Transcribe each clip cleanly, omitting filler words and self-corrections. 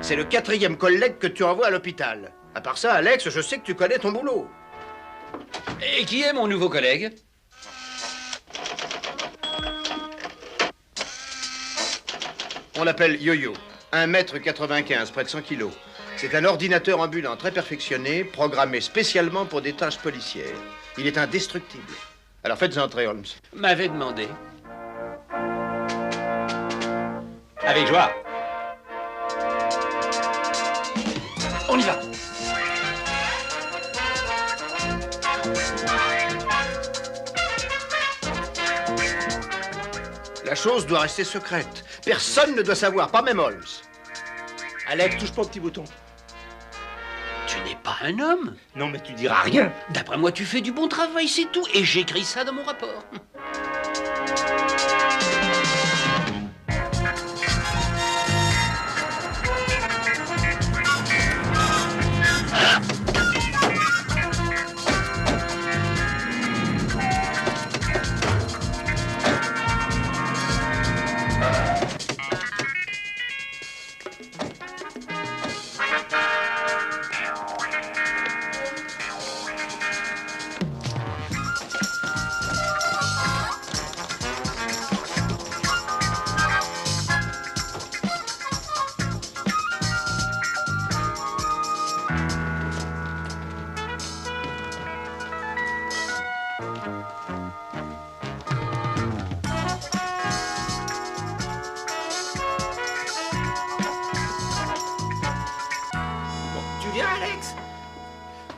C'est le 4e collègue que tu envoies à l'hôpital. À part ça, Alex, je sais que tu connais ton boulot. Et qui est mon nouveau collègue? On l'appelle Yo-Yo. 1,95 m, près de 100 kg. C'est un ordinateur ambulant très perfectionné, programmé spécialement pour des tâches policières. Il est indestructible. Alors faites entrer, Holmes. M'avait demandé. Avec joie. On y va. La chose doit rester secrète. Personne ne doit savoir, pas même Holmes. Alex, touche pas au petit bouton. Tu n'es pas un homme. Non, mais tu diras rien. D'après moi, tu fais du bon travail, c'est tout. Et j'écris ça dans mon rapport.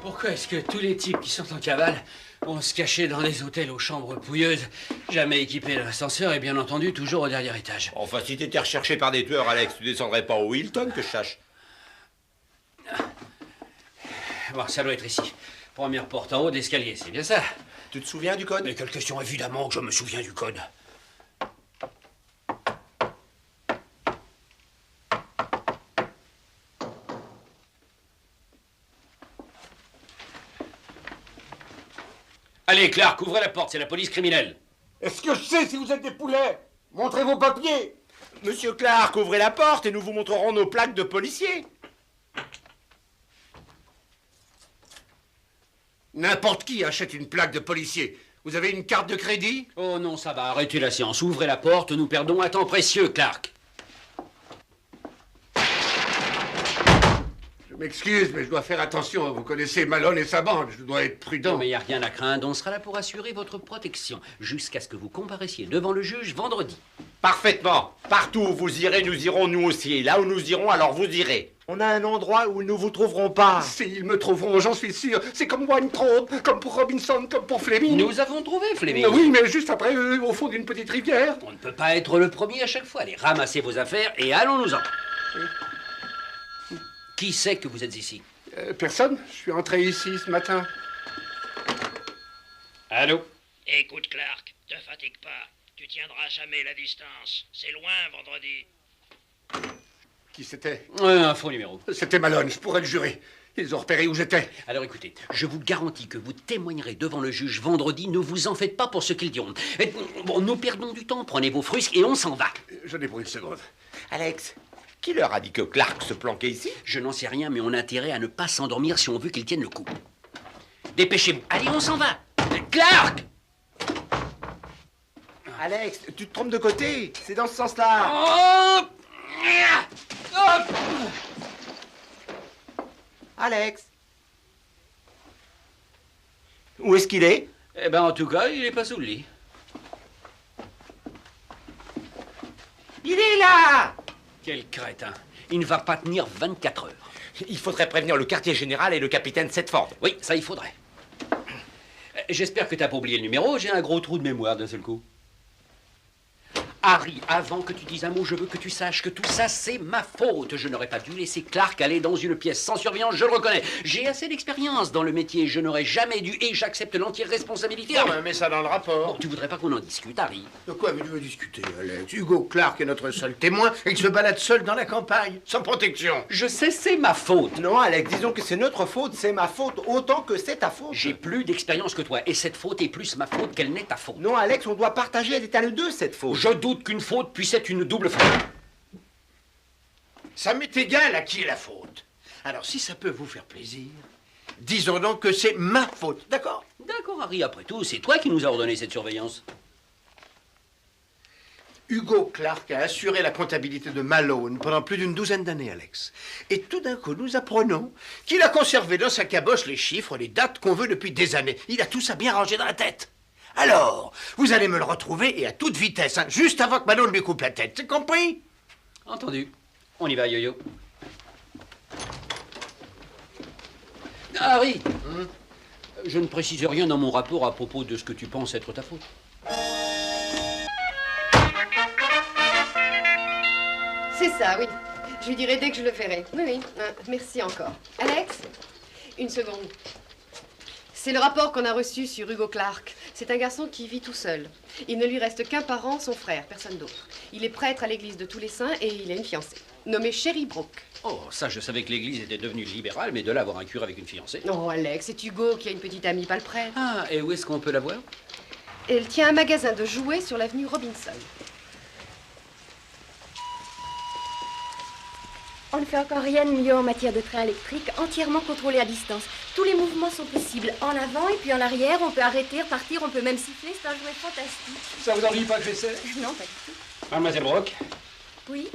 Pourquoi est-ce que tous les types qui sont en cavale vont se cacher dans des hôtels aux chambres pouilleuses, jamais équipés d'ascenseur et bien entendu toujours au dernier étage? Enfin, si t'étais recherché par des tueurs, Alex, tu descendrais pas au Hilton, que je sache. Bon, ça doit être ici. Première porte en haut de l'escalier, c'est bien ça? Tu te souviens du code? Mais quelle question, évidemment que je me souviens du code. Allez, Clark, ouvrez la porte, c'est la police criminelle. Est-ce que je sais si vous êtes des poulets? Montrez vos papiers. Monsieur Clark, ouvrez la porte et nous vous montrerons nos plaques de policiers. N'importe qui achète une plaque de policier. Vous avez une carte de crédit? Oh non, ça va, arrêtez la séance. Ouvrez la porte, nous perdons un temps précieux, Clark. Je m'excuse, mais je dois faire attention. Vous connaissez Malone et sa bande. Je dois être prudent. Non, mais il n'y a rien à craindre. On sera là pour assurer votre protection jusqu'à ce que vous comparaissiez devant le juge vendredi. Parfaitement. Partout où vous irez, nous irons nous aussi. Et là où nous irons, alors vous irez. On a un endroit où ils ne vous trouveront pas. S'ils me trouveront, j'en suis sûr. C'est comme Weintraub, comme pour Robinson, comme pour Fleming. Nous avons trouvé Fleming. Oui, mais juste après, au fond d'une petite rivière. On ne peut pas être le premier à chaque fois. Allez, ramassez vos affaires et allons-nous-en. Qui sait que vous êtes ici? Personne. Je suis entré ici ce matin. Allô? Écoute, Clark, te fatigue pas. Tu tiendras jamais la distance. C'est loin, vendredi. Qui c'était? Un faux numéro. C'était Malone, je pourrais le jurer. Ils ont repéré où j'étais. Alors écoutez, je vous garantis que vous témoignerez devant le juge vendredi. Ne vous en faites pas pour ce qu'ils diront. Bon, nous perdons du temps. Prenez vos frusques et on s'en va. Je n'ai pas une seconde. Alex, qui leur a dit que Clark se planquait ici? Je n'en sais rien, mais on a intérêt à ne pas s'endormir si on veut qu'ils tiennent le coup. Dépêchez-vous. Allez, on s'en va. Clark! Alex, tu te trompes de côté. C'est dans ce sens-là. Oh! Alex. Où est-ce qu'il est? Eh ben, en tout cas, il est pas sous le lit. Il est là! Quel crétin. Il ne va pas tenir 24 heures. Il faudrait prévenir le quartier général et le capitaine Setford. Oui, ça, il faudrait. J'espère que t'as pas oublié le numéro. J'ai un gros trou de mémoire d'un seul coup. Harry, avant que tu dises un mot, je veux que tu saches que tout ça, c'est ma faute. Je n'aurais pas dû laisser Clark aller dans une pièce sans surveillance, je le reconnais. J'ai assez d'expérience dans le métier, je n'aurais jamais dû et j'accepte l'entière responsabilité. Non, mais mets ça dans le rapport. Bon, tu voudrais pas qu'on en discute, Harry? De quoi veux-tu discuter, Alex? Hugo Clark est notre seul témoin et il se balade seul dans la campagne, sans protection. Je sais, c'est ma faute. Non, Alex, disons que c'est notre faute, c'est ma faute, autant que c'est ta faute. J'ai plus d'expérience que toi et cette faute est plus ma faute qu'elle n'est ta faute. Non, Alex, on doit partager à l'état le deux cette faute. Je doute qu'une faute puisse être une double faute. Ça m'est égal à qui est la faute. Alors, si ça peut vous faire plaisir, disons donc que c'est ma faute, d'accord? D'accord, Harry, après tout, c'est toi qui nous as ordonné cette surveillance. Hugo Clark a assuré la comptabilité de Malone pendant plus d'une douzaine d'années, Alex. Et tout d'un coup, nous apprenons qu'il a conservé dans sa caboche les chiffres, les dates qu'on veut depuis des années. Il a tout ça bien rangé dans la tête. Alors, vous allez me le retrouver et à toute vitesse, hein, juste avant que Malone lui coupe la tête. C'est compris? Entendu. On y va, Yo-Yo. Harry, je ne précise rien dans mon rapport à propos de ce que tu penses être ta faute. C'est ça, oui. Je lui dirai dès que je le verrai. Oui, oui. Merci encore. Alex, une seconde. C'est le rapport qu'on a reçu sur Hugo Clark. C'est un garçon qui vit tout seul. Il ne lui reste qu'un parent, son frère, personne d'autre. Il est prêtre à l'église de tous les saints et il a une fiancée, nommée Sherry Brooke. Oh, ça, je savais que l'église était devenue libérale, mais de là avoir un curé avec une fiancée. Oh, Alex, c'est Hugo qui a une petite amie, pas le prêtre. Ah, et où est-ce qu'on peut la voir? Elle tient un magasin de jouets sur l'avenue Robinson. On ne fait encore rien de mieux en matière de train électrique, entièrement contrôlé à distance. Tous les mouvements sont possibles, en avant et puis en arrière. On peut arrêter, repartir, on peut même siffler. C'est un jouet fantastique. Ça vous ennuie pas que j'essaie? Non, pas du tout. Mademoiselle Brock, Oui?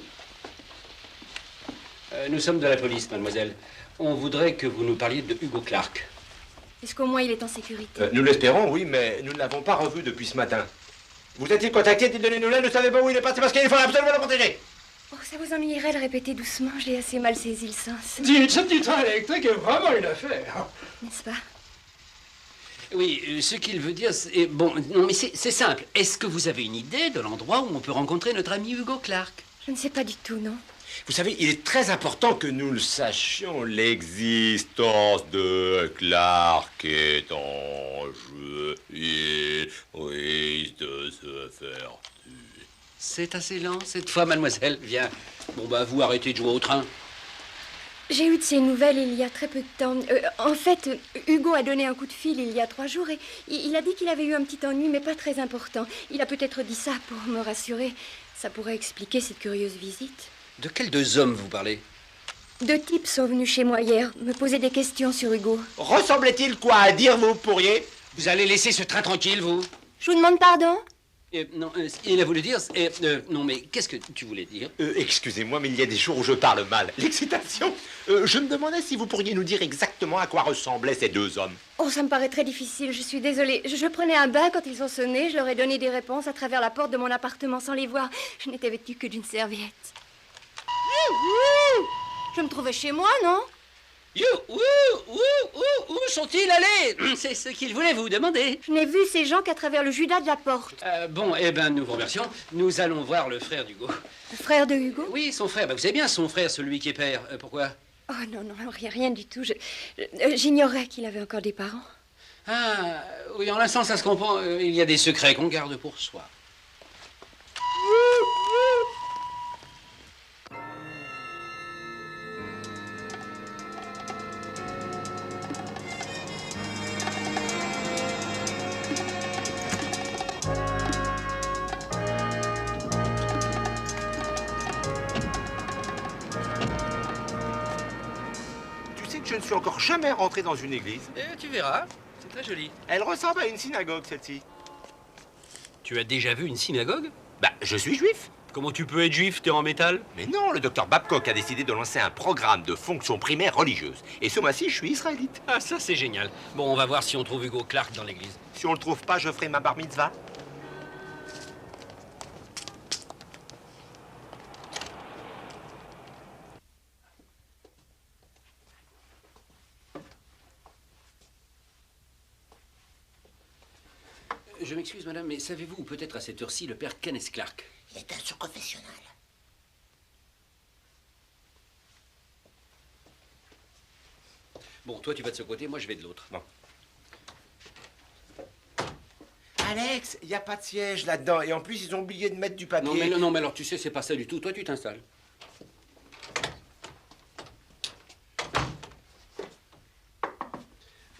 nous sommes de la police, mademoiselle. On voudrait que vous nous parliez de Hugo Clark. Est-ce qu'au moins il est en sécurité? Nous l'espérons, oui, mais nous ne l'avons pas revu depuis ce matin. Vous êtes-il contacté, dites de nous nouvelles, ne savez pas où il est parti parce qu'il faut absolument le protéger. Oh, ça vous ennuierait de répéter doucement. J'ai assez mal saisi le sens. Dites, ce petit train électrique est vraiment une affaire. N'est-ce pas? Oui, ce qu'il veut dire, c'est... Bon, non, mais c'est simple. Est-ce que vous avez une idée de l'endroit où on peut rencontrer notre ami Hugo Clark? Je ne sais pas du tout, non. Vous savez, il est très important que nous le sachions. L'existence de Clark est en jeu. Il risque de se faire tuer. C'est assez lent, cette fois, mademoiselle. Viens. Bon, bah, vous arrêtez de jouer au train. J'ai eu de ses nouvelles il y a très peu de temps. En fait, Hugo a donné un coup de fil il y a 3 jours et il a dit qu'il avait eu un petit ennui, mais pas très important. Il a peut-être dit ça pour me rassurer. Ça pourrait expliquer cette curieuse visite. De quels 2 hommes vous parlez? 2 types sont venus chez moi hier, me poser des questions sur Hugo. Ressemblait-il quoi à dire, vous pourriez? Vous allez laisser ce train tranquille, vous? Je vous demande pardon? Non, il a voulu dire... non, mais qu'est-ce que tu voulais dire? Excusez-moi, mais il y a des jours où je parle mal. L'excitation. Je me demandais si vous pourriez nous dire exactement à quoi ressemblaient ces 2 hommes. Oh, ça me paraît très difficile, je suis désolée. Je prenais un bain quand ils ont sonné, je leur ai donné des réponses à travers la porte de mon appartement sans les voir. Je n'étais vêtue que d'une serviette. Je me trouvais chez moi, non? Où sont-ils allés? C'est ce qu'ils voulaient vous demander. Je n'ai vu ces gens qu'à travers le judas de la porte. Bon, eh ben, nous vous remercions. Nous allons voir le frère d'Hugo. Le frère de Hugo? Oui, son frère. Bah, vous savez bien, son frère, celui qui est père. Pourquoi? Oh non, rien du tout. J'ignorais qu'il avait encore des parents. Ah, oui, en l'instant, ça se comprend. Il y a des secrets qu'on garde pour soi. Je ne suis encore jamais rentré dans une église. Tu verras, c'est très joli. Elle ressemble à une synagogue, celle-ci. Tu as déjà vu une synagogue? Bah, je suis juif. Comment tu peux être juif? T'es en métal? Mais non, le docteur Babcock a décidé de lancer un programme de fonction primaire religieuse. Et ce mois-ci, je suis israélite. Ah, ça, c'est génial. Bon, on va voir si on trouve Hugo Clark dans l'église. Si on le trouve pas, je ferai ma bar mitzvah. Je m'excuse, madame, mais savez-vous où peut-être à cette heure-ci le père Kenneth Clark? Il est à son confessionnal. Bon, toi, tu vas de ce côté, moi, je vais de l'autre. Bon. Alex, il n'y a pas de siège là-dedans. Et en plus, ils ont oublié de mettre du papier. Non, mais alors, tu sais, c'est pas ça du tout. Toi, tu t'installes.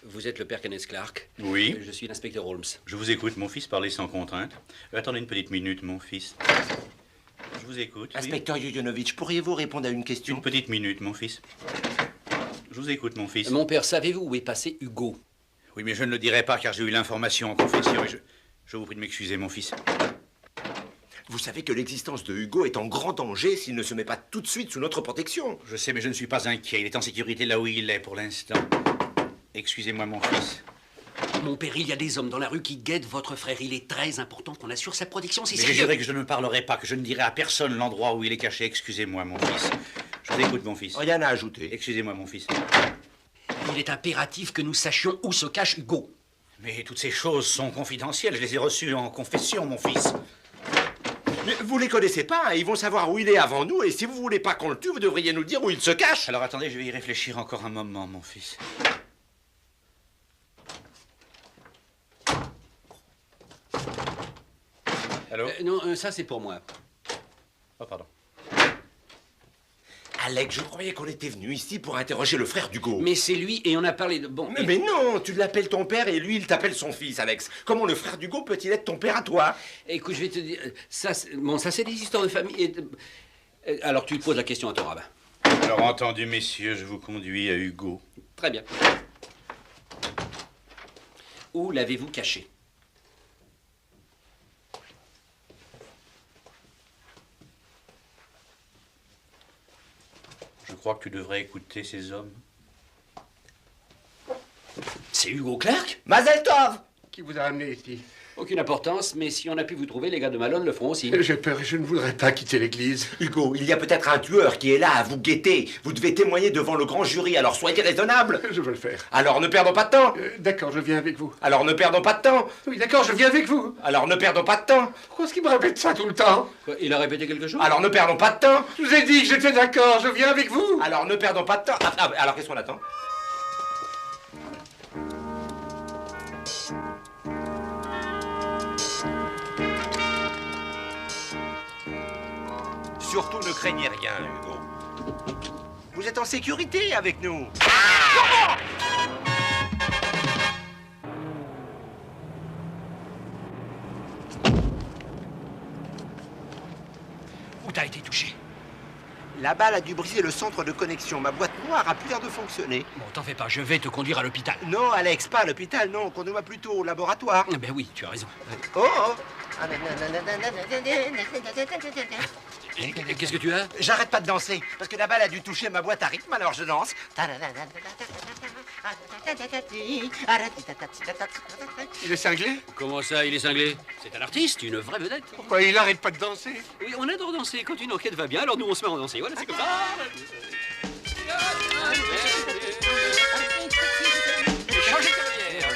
Vous êtes le père Kenneth Clark? Oui. Je suis l'inspecteur Holmes. Je vous écoute, mon fils, parlez sans contrainte. Attendez une petite minute, mon fils. Je vous écoute. Inspecteur Yoyonovitch, pourriez-vous répondre à une question? Une petite minute, mon fils. Je vous écoute, mon fils. Mon père, savez-vous où est passé Hugo? Oui, mais je ne le dirai pas car j'ai eu l'information en confession et je vous prie de m'excuser, mon fils. Vous savez que l'existence de Hugo est en grand danger s'il ne se met pas tout de suite sous notre protection. Je sais, mais je ne suis pas inquiet. Il est en sécurité là où il est pour l'instant. Excusez-moi, mon fils. Mon père, il y a des hommes dans la rue qui guettent votre frère. Il est très important qu'on assure sa protection, c'est Mais sérieux. je dirais que je ne parlerai pas, que je ne dirai à personne l'endroit où il est caché. Excusez-moi, mon fils. Je vous écoute, mon fils. Rien à ajouter. Excusez-moi, mon fils. Il est impératif que nous sachions où se cache Hugo. Mais toutes ces choses sont confidentielles. Je les ai reçues en confession, mon fils. Mais vous les connaissez pas, hein. Ils vont savoir où il est avant nous, et si vous voulez pas qu'on le tue, vous devriez nous dire où il se cache. Alors attendez, je vais y réfléchir encore un moment, mon fils. Allô? Non, ça c'est pour moi. Oh, pardon. Alex, je croyais qu'on était venu ici pour interroger le frère d'Hugo. Mais c'est lui et on a parlé de... Bon, Mais non, tu l'appelles ton père et lui, il t'appelle son fils, Alex. Comment le frère d'Hugo peut-il être ton père à toi? Écoute, je vais te dire... Ça, c'est des histoires de famille. Alors tu te poses la question à ton rabbin. Alors entendu, messieurs, je vous conduis à Hugo. Très bien. Où l'avez-vous caché? Je crois que tu devrais écouter ces hommes. C'est Hugo Clark? Mazel Tov! Qui vous a amené ici? Aucune importance, mais si on a pu vous trouver, les gars de Malone le feront aussi. J'ai peur et je ne voudrais pas quitter l'église. Hugo, il y a peut-être un tueur qui est là à vous guetter. Vous devez témoigner devant le grand jury, alors soyez raisonnable. Je veux le faire. Alors ne perdons pas de temps. D'accord, je viens avec vous. Alors ne perdons pas de temps. Oui, d'accord, je viens avec vous. Alors ne perdons pas de temps. Pourquoi est-ce qu'il me répète ça tout le temps? Quoi, il a répété quelque chose? Alors ne perdons pas de temps. Je vous ai dit que j'étais d'accord, je viens avec vous. Alors ne perdons pas de temps. Alors qu'est-ce qu'on attend? Surtout ne craignez rien, Hugo. Vous êtes en sécurité avec nous. Où t'as été touché? La balle a dû briser le centre de connexion. Ma boîte noire a plus l'air de fonctionner. Bon, t'en fais pas, je vais te conduire à l'hôpital. Non, Alex, pas à l'hôpital, non. Conduis-moi plutôt au laboratoire. Ah ben oui, tu as raison. Oh, oh. Qu'est-ce que tu as? J'arrête pas de danser, parce que la balle a dû toucher ma boîte à rythme, alors je danse. Il est cinglé? Comment ça, il est cinglé? C'est un artiste, une vraie vedette. Pourquoi il arrête pas de danser? Oui, on adore danser. Quand une orchestre va bien, alors nous on se met à danser. Voilà, c'est comme ça. Changez de carrière.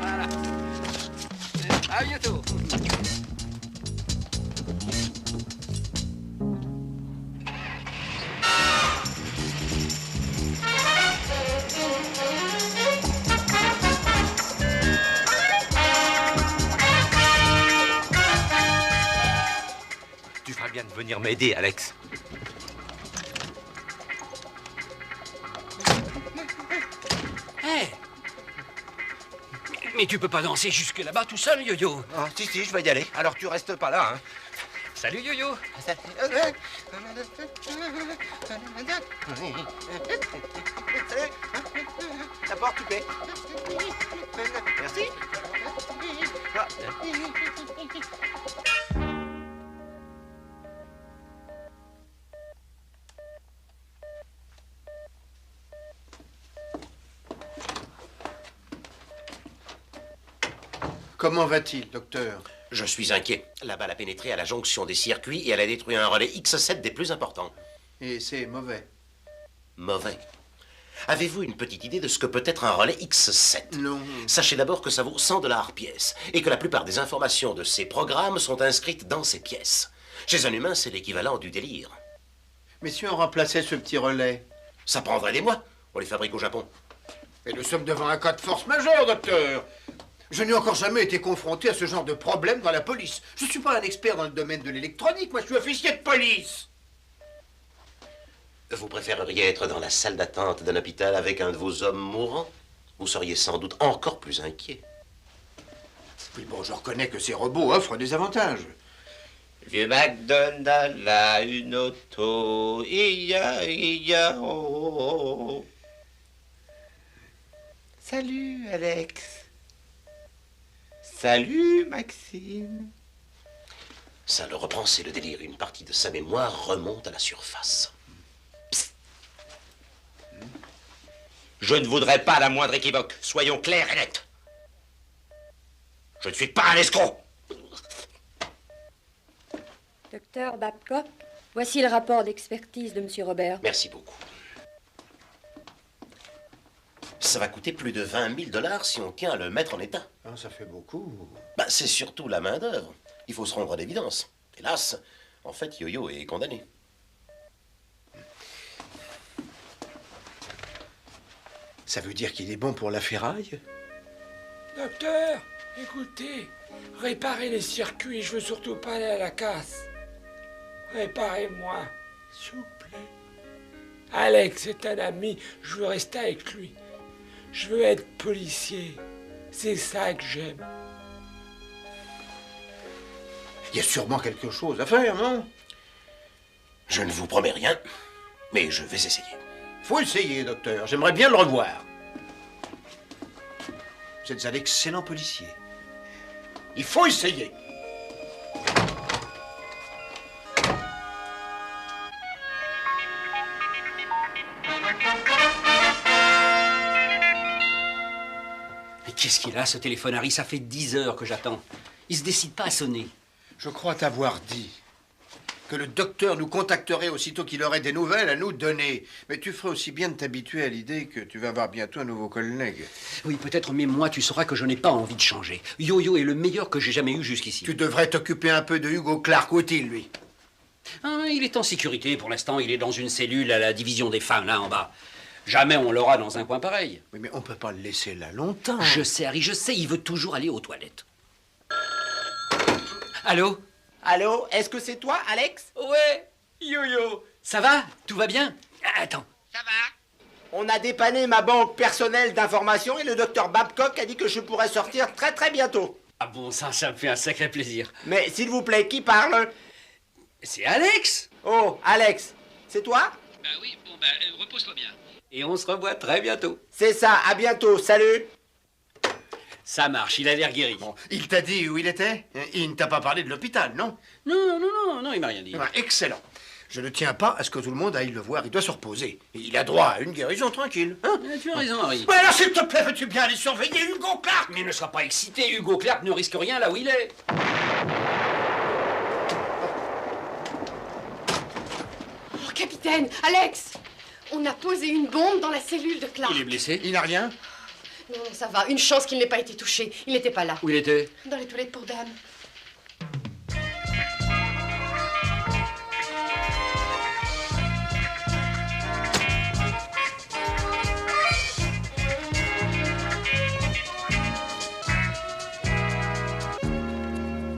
Voilà. À bientôt. Tu feras bien de venir m'aider, Alex. Hé! Mais tu peux pas danser jusque là-bas tout seul, Yo-Yo. Oh, si, je vais y aller. Alors tu restes pas là, hein. Salut, Yo-Yo. La porte, tu paies. Merci. Comment va-t-il, docteur? Je suis inquiet. La balle a pénétré à la jonction des circuits et elle a détruit un relais X7 des plus importants. Et c'est mauvais. Mauvais. Avez-vous une petite idée de ce que peut être un relais X7? Non. Sachez d'abord que ça vaut 100 $ pièce et que la plupart des informations de ces programmes sont inscrites dans ces pièces. Chez un humain, c'est l'équivalent du délire. Mais si on remplaçait ce petit relais? Ça prendrait des mois. On les fabrique au Japon. Mais nous sommes devant un cas de force majeure, docteur. Je n'ai encore jamais été confronté à ce genre de problème dans la police. Je ne suis pas un expert dans le domaine de l'électronique, moi je suis officier de police. Vous préféreriez être dans la salle d'attente d'un hôpital avec un de vos hommes mourants? Vous seriez sans doute encore plus inquiet. Oui, bon, je reconnais que ces robots offrent des avantages. Vieux McDonald a une auto. Ia, oh, oh. Salut, Alex. Salut, Maxime. Ça le reprend, c'est le délire. Une partie de sa mémoire remonte à la surface. Psst. Je ne voudrais pas la moindre équivoque. Soyons clairs et nets. Je ne suis pas un escroc. Docteur Babcock, voici le rapport d'expertise de M. Robert. Merci beaucoup. Ça va coûter plus de 20 000 $ si on tient à le mettre en état. Ah, ça fait beaucoup. Bah, c'est surtout la main-d'œuvre. Il faut se rendre à l'évidence. Hélas, en fait, Yo-Yo est condamné. Ça veut dire qu'il est bon pour la ferraille? Docteur, écoutez, réparez les circuits, je veux surtout pas aller à la casse. Réparez-moi, s'il vous plaît. Alex est un ami, je veux rester avec lui. Je veux être policier. C'est ça que j'aime. Il y a sûrement quelque chose à faire, non? Je ne vous promets rien, mais je vais essayer. Faut essayer, docteur. J'aimerais bien le revoir. Vous êtes un excellent policier. Il faut essayer. Mais qu'est-ce qu'il a, ce téléphone, Harry? Ça fait 10 heures que j'attends. Il se décide pas à sonner. Je crois t'avoir dit que le docteur nous contacterait aussitôt qu'il aurait des nouvelles à nous donner. Mais tu ferais aussi bien de t'habituer à l'idée que tu vas avoir bientôt un nouveau collègue. Oui, peut-être, mais moi, tu sauras que je n'ai pas envie de changer. Yo-Yo est le meilleur que j'ai jamais eu jusqu'ici. Tu devrais t'occuper un peu de Hugo Clark. Où est-il, lui? Ah, il est en sécurité pour l'instant. Il est dans une cellule à la division des femmes, là en bas. Jamais on l'aura dans un coin pareil. Oui, mais on peut pas le laisser là longtemps. Je sais, Harry, je sais. Il veut toujours aller aux toilettes. Allô? Allô, est-ce que c'est toi, Alex? Ouais, Yo-Yo. Ça va? Tout va bien? Attends. Ça va? On a dépanné ma banque personnelle d'informations et le docteur Babcock a dit que je pourrais sortir très très bientôt. Ah bon, ça me fait un sacré plaisir. Mais s'il vous plaît, qui parle? C'est Alex. Oh, Alex, c'est toi? Bah oui, bon bah repose-toi bien. Et on se revoit très bientôt. C'est ça, à bientôt, salut. Ça marche, il a l'air guéri. Bon, il t'a dit où il était? Il ne t'a pas parlé de l'hôpital, non? Non, il m'a rien dit. Eh ben, excellent. Je ne tiens pas à ce que tout le monde aille le voir. Il doit se reposer. Et il a droit à une guérison tranquille. Hein? Tu as raison, Harry. Mais alors, s'il te plaît, veux-tu bien aller surveiller Hugo Clark? Mais ne sois pas excité, Hugo Clark ne risque rien là où il est. Oh, capitaine, Alex! On a posé une bombe dans la cellule de Clark. Il est blessé? Il n'a rien? Non, ça va. Une chance qu'il n'ait pas été touché. Il n'était pas là. Où il était? Dans les toilettes pour dames.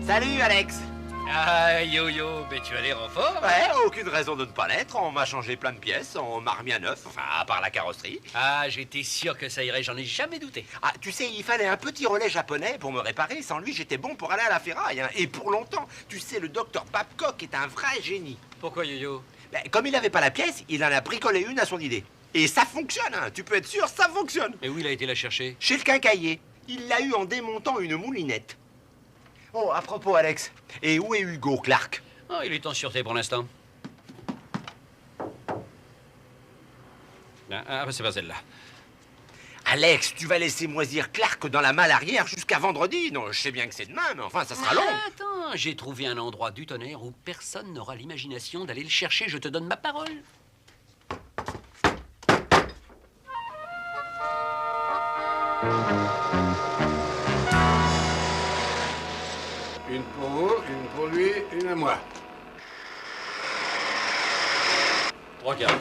Salut, Alex. Ah, Yo-Yo, mais tu as l'air en forme. Ouais, aucune raison de ne pas l'être. On m'a changé plein de pièces, on m'a remis à neuf, enfin, à part la carrosserie. Ah, j'étais sûr que ça irait, j'en ai jamais douté. Ah, tu sais, il fallait un petit relais japonais pour me réparer. Sans lui, j'étais bon pour aller à la ferraille, hein. Et pour longtemps. Tu sais, le docteur Babcock est un vrai génie. Pourquoi, Yo-Yo? Ben, comme il n'avait pas la pièce, il en a bricolé une à son idée. Et ça fonctionne, hein. Tu peux être sûr, ça fonctionne. Et où il a été la chercher? Chez le quincaillier. Il l'a eu en démontant une moulinette. Oh, à propos, Alex, et où est Hugo Clark? Oh, il est en sûreté pour l'instant. Ah, c'est pas celle-là. Alex, tu vas laisser moisir Clark dans la malle arrière jusqu'à vendredi. Non, je sais bien que c'est demain, mais enfin, ça sera long. Attends, j'ai trouvé un endroit du tonnerre où personne n'aura l'imagination d'aller le chercher. Je te donne ma parole. Une pour vous, une pour lui, une à moi. 3 quarts.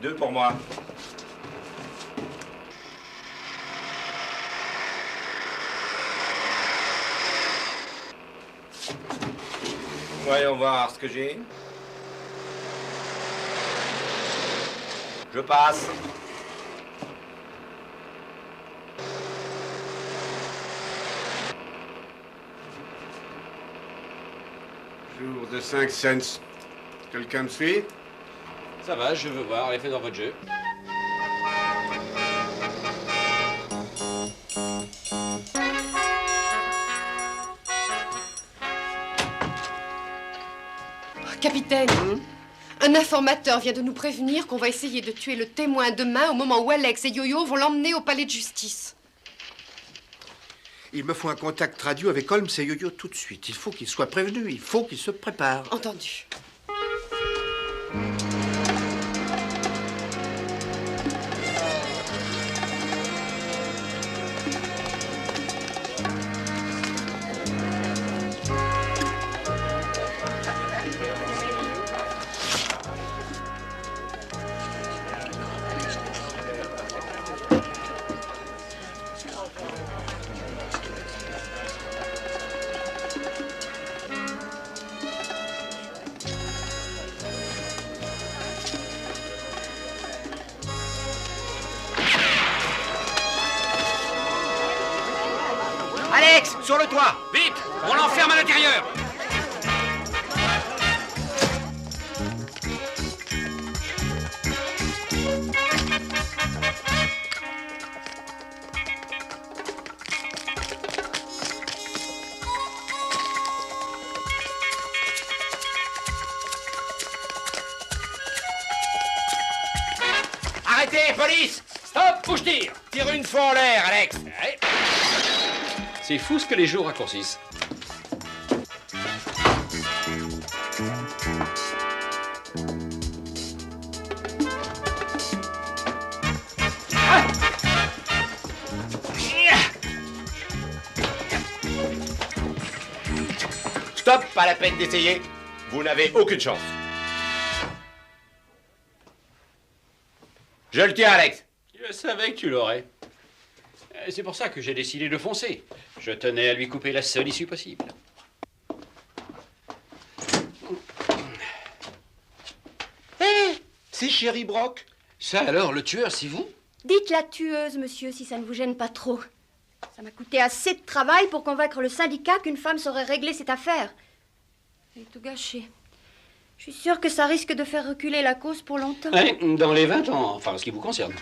Deux pour moi. Voyons voir ce que j'ai. Je passe. Jour de 5 cents. Quelqu'un me suit? Ça va, je veux voir l'effet dans votre jeu. Capitaine, un informateur vient de nous prévenir qu'on va essayer de tuer le témoin demain au moment où Alex et Yo-Yo vont l'emmener au palais de justice. Il me faut un contact radio avec Holmes et Yo-Yo tout de suite. Il faut qu'ils soient prévenus, il faut qu'ils se préparent. Entendu. Alex, sur le toit! Vite! On l'enferme à l'intérieur! Arrêtez, police! Stop! Où je tire? Tire une fois en l'air, Alex. Ouais. C'est fou ce que les jours raccourcissent. Stop, pas la peine d'essayer. Vous n'avez aucune chance. Je le tiens, Alex. Je savais que tu l'aurais. C'est pour ça que j'ai décidé de foncer. Je tenais à lui couper la seule issue possible. Hé, c'est Chéri Brock. Ça alors, le tueur, c'est vous? Dites la tueuse, monsieur, si ça ne vous gêne pas trop. Ça m'a coûté assez de travail pour convaincre le syndicat qu'une femme saurait régler cette affaire. Elle est tout gâché. Je suis sûre que ça risque de faire reculer la cause pour longtemps. Ouais, dans les 20 ans, enfin, en ce qui vous concerne.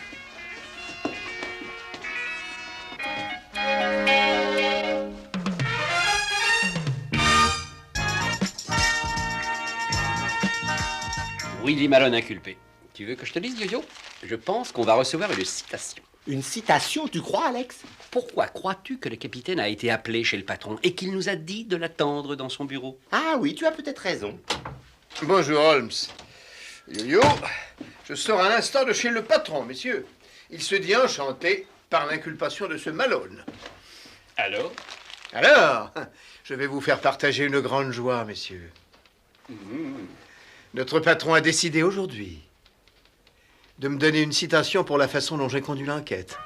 Willy Malone inculpé. Tu veux que je te dise, Yo-Yo? Je pense qu'on va recevoir une citation. Une citation, tu crois, Alex? Pourquoi crois-tu que le capitaine a été appelé chez le patron et qu'il nous a dit de l'attendre dans son bureau? Ah oui, tu as peut-être raison. Bonjour, Holmes. Yo-Yo, je sors à l'instant de chez le patron, messieurs. Il se dit enchanté par l'inculpation de ce Malone. Alors? Alors, je vais vous faire partager une grande joie, messieurs. Notre patron a décidé aujourd'hui de me donner une citation pour la façon dont j'ai conduit l'enquête.